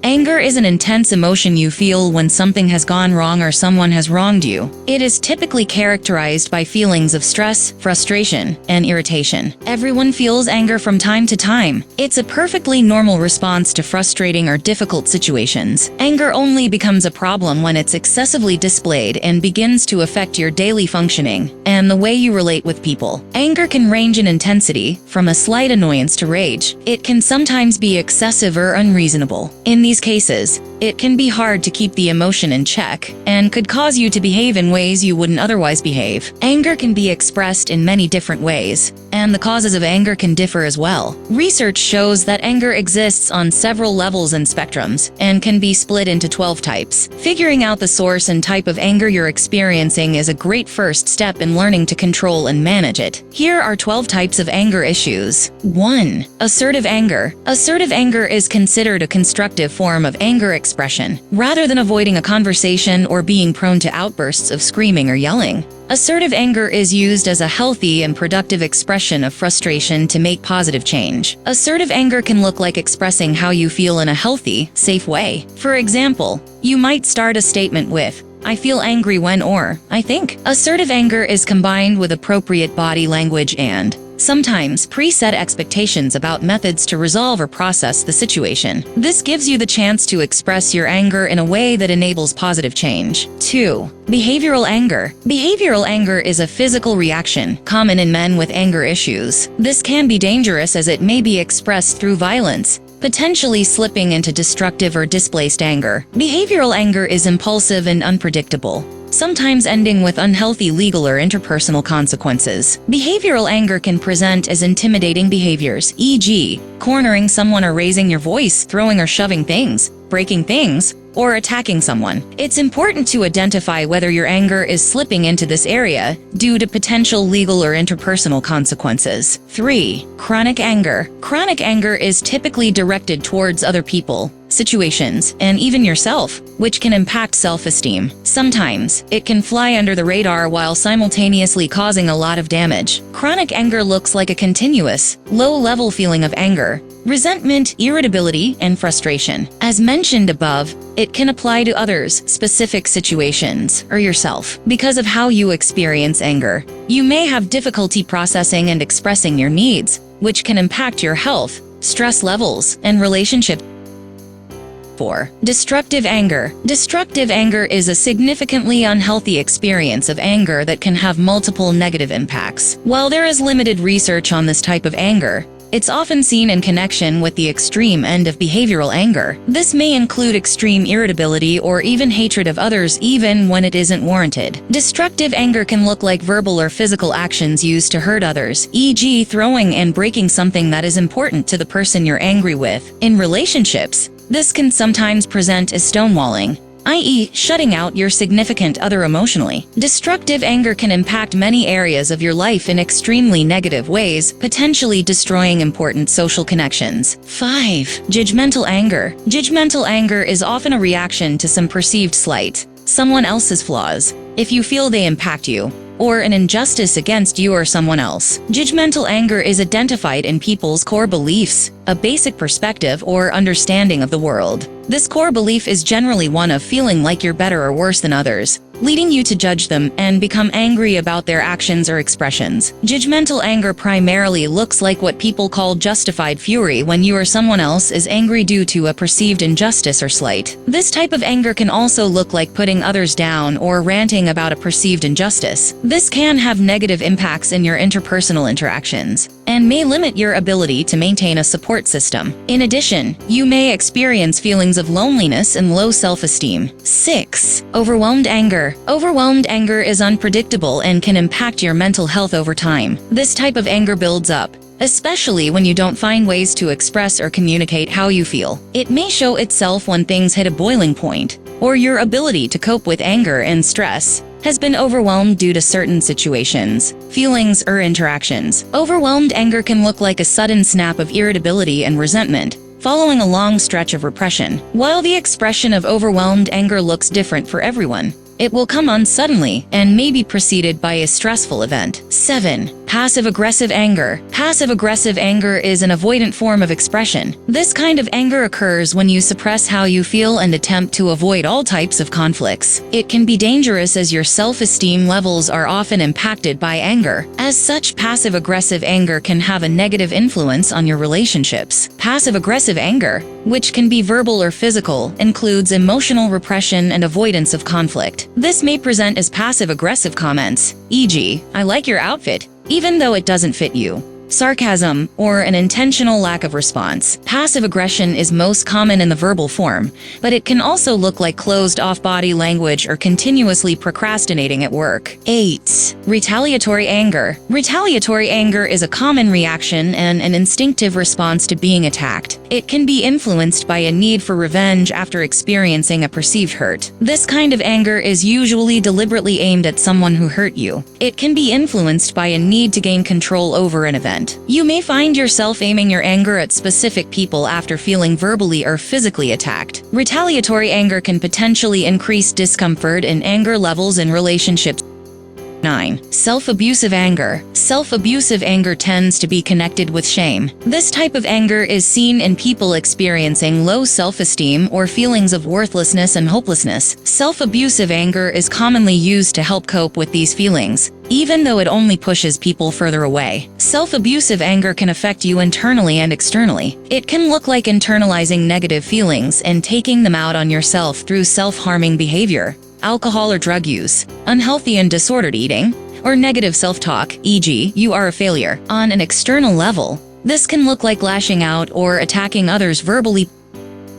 Anger is an intense emotion you feel when something has gone wrong or someone has wronged you. It is typically characterized by feelings of stress, frustration, and irritation. Everyone feels anger from time to time. It's a perfectly normal response to frustrating or difficult situations. Anger only becomes a problem when it's excessively displayed and begins to affect your daily functioning and the way you relate with people. Anger can range in intensity, from a slight annoyance to rage. It can sometimes be excessive or unreasonable. In these cases, it can be hard to keep the emotion in check and could cause you to behave in ways you wouldn't otherwise behave. Anger can be expressed in many different ways, and the causes of anger can differ as well. Research shows that anger exists on several levels and spectrums and can be split into 12 types. Figuring out the source and type of anger you're experiencing is a great first step in learning to control and manage it. Here are 12 types of anger issues. 1. Assertive anger. Assertive anger is considered a constructive form of anger expression. Rather than avoiding a conversation or being prone to outbursts of screaming or yelling, assertive anger is used as a healthy and productive expression of frustration to make positive change. Assertive anger can look like expressing how you feel in a healthy, safe way. For example, you might start a statement with, "I feel angry when," or "I think." Assertive anger is combined with appropriate body language and sometimes preset expectations about methods to resolve or process the situation. This gives you the chance to express your anger in a way that enables positive change. 2. Behavioral anger. Behavioral anger is a physical reaction, common in men with anger issues. This can be dangerous as it may be expressed through violence, potentially slipping into destructive or displaced anger. Behavioral anger is impulsive and unpredictable, sometimes ending with unhealthy legal or interpersonal consequences. Behavioral anger can present as intimidating behaviors, e.g., cornering someone or raising your voice, throwing or shoving things, breaking things, or attacking someone. It's important to identify whether your anger is slipping into this area due to potential legal or interpersonal consequences. 3. Chronic anger. Chronic anger is typically directed towards other people, situations, and even yourself, which can impact self-esteem. Sometimes, it can fly under the radar while simultaneously causing a lot of damage. Chronic anger looks like a continuous, low-level feeling of anger, resentment, irritability, and frustration. As mentioned above, it can apply to others, specific situations, or yourself. Because of how you experience anger, you may have difficulty processing and expressing your needs, which can impact your health, stress levels, and relationships. 4. Destructive anger. Destructive anger is a significantly unhealthy experience of anger that can have multiple negative impacts. While there is limited research on this type of anger, it's often seen in connection with the extreme end of behavioral anger. This may include extreme irritability or even hatred of others even when it isn't warranted. Destructive anger can look like verbal or physical actions used to hurt others, e.g. throwing and breaking something that is important to the person you're angry with. In relationships, this can sometimes present as stonewalling, i.e., shutting out your significant other emotionally. Destructive anger can impact many areas of your life in extremely negative ways, potentially destroying important social connections. 5. Judgmental anger. Judgmental anger is often a reaction to some perceived slight, someone else's flaws, if you feel they impact you, or an injustice against you or someone else. Judgmental anger is identified in people's core beliefs, a basic perspective or understanding of the world. This core belief is generally one of feeling like you're better or worse than others, leading you to judge them and become angry about their actions or expressions. Judgmental anger primarily looks like what people call justified fury when you or someone else is angry due to a perceived injustice or slight. This type of anger can also look like putting others down or ranting about a perceived injustice. This can have negative impacts in your interpersonal interactions and may limit your ability to maintain a support system. In addition, you may experience feelings of loneliness and low self-esteem. 6. Overwhelmed anger. Overwhelmed anger is unpredictable and can impact your mental health over time. This type of anger builds up, especially when you don't find ways to express or communicate how you feel. It may show itself when things hit a boiling point, or your ability to cope with anger and stress has been overwhelmed due to certain situations, feelings, or interactions. Overwhelmed anger can look like a sudden snap of irritability and resentment, following a long stretch of repression. While the expression of overwhelmed anger looks different for everyone, it will come on suddenly and may be preceded by a stressful event. 7. Passive-aggressive anger. Passive-aggressive anger is an avoidant form of expression. This kind of anger occurs when you suppress how you feel and attempt to avoid all types of conflicts. It can be dangerous as your self-esteem levels are often impacted by anger. As such, passive-aggressive anger can have a negative influence on your relationships. Passive-aggressive anger, which can be verbal or physical, includes emotional repression and avoidance of conflict. This may present as passive-aggressive comments, e.g., "I like your outfit," even though it doesn't fit you. Sarcasm, or an intentional lack of response. Passive aggression is most common in the verbal form, but it can also look like closed-off body language or continuously procrastinating at work. 8. Retaliatory anger. Retaliatory anger is a common reaction and an instinctive response to being attacked. It can be influenced by a need for revenge after experiencing a perceived hurt. This kind of anger is usually deliberately aimed at someone who hurt you. It can be influenced by a need to gain control over an event. You may find yourself aiming your anger at specific people after feeling verbally or physically attacked. Retaliatory anger can potentially increase discomfort and anger levels in relationships. 9. Self-abusive anger. Self-abusive anger tends to be connected with shame. This type of anger is seen in people experiencing low self-esteem or feelings of worthlessness and hopelessness. Self-abusive anger is commonly used to help cope with these feelings, even though it only pushes people further away. Self-abusive anger can affect you internally and externally. It can look like internalizing negative feelings and taking them out on yourself through self-harming behavior, alcohol or drug use, unhealthy and disordered eating, or negative self-talk, e.g., "you are a failure." On an external level, this can look like lashing out or attacking others verbally.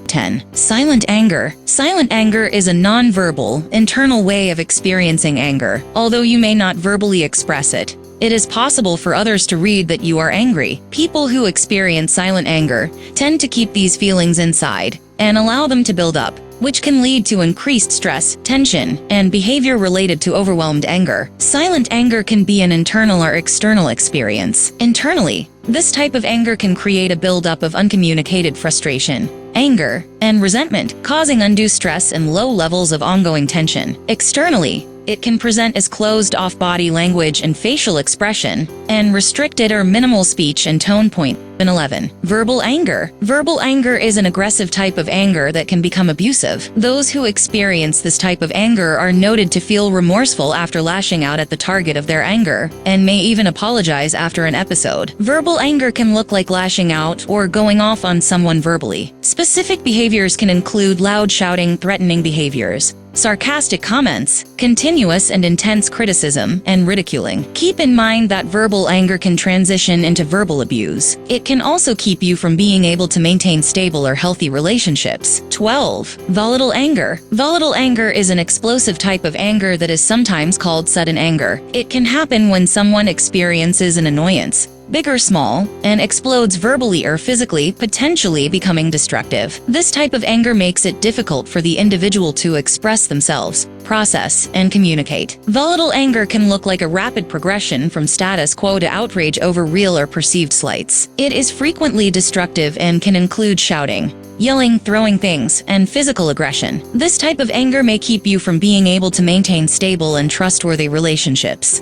10. Silent anger. Silent anger is a non-verbal, internal way of experiencing anger. Although you may not verbally express it, it is possible for others to read that you are angry. People who experience silent anger tend to keep these feelings inside and allow them to build up, which can lead to increased stress, tension, and behavior related to overwhelmed anger. Silent anger can be an internal or external experience. Internally, this type of anger can create a buildup of uncommunicated frustration, anger, and resentment, causing undue stress and low levels of ongoing tension. Externally, it can present as closed-off body language and facial expression, and restricted or minimal speech and tone point. 11. Verbal anger. Verbal anger is an aggressive type of anger that can become abusive. Those who experience this type of anger are noted to feel remorseful after lashing out at the target of their anger, and may even apologize after an episode. Verbal anger can look like lashing out or going off on someone verbally. Specific behaviors can include loud shouting, threatening behaviors, sarcastic comments, continuous and intense criticism, and ridiculing. Keep in mind that verbal anger can transition into verbal abuse. It can also keep you from being able to maintain stable or healthy relationships. 12. Volatile anger. Volatile anger is an explosive type of anger that is sometimes called sudden anger. It can happen when someone experiences an annoyance, big or small, and explodes verbally or physically, potentially becoming destructive. This type of anger makes it difficult for the individual to express themselves, process, and communicate. Volatile anger can look like a rapid progression from status quo to outrage over real or perceived slights. It is frequently destructive and can include shouting, yelling, throwing things, and physical aggression. This type of anger may keep you from being able to maintain stable and trustworthy relationships.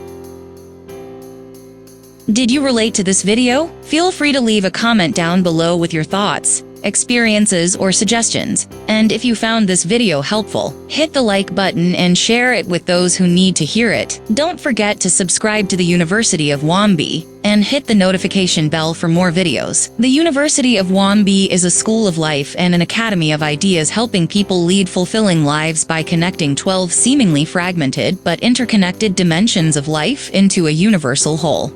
Did you relate to this video? Feel free to leave a comment down below with your thoughts, experiences, or suggestions. And if you found this video helpful, hit the like button and share it with those who need to hear it. Don't forget to subscribe to the University of Wombe and hit the notification bell for more videos. The University of Wombe is a school of life and an academy of ideas helping people lead fulfilling lives by connecting 12 seemingly fragmented but interconnected dimensions of life into a universal whole.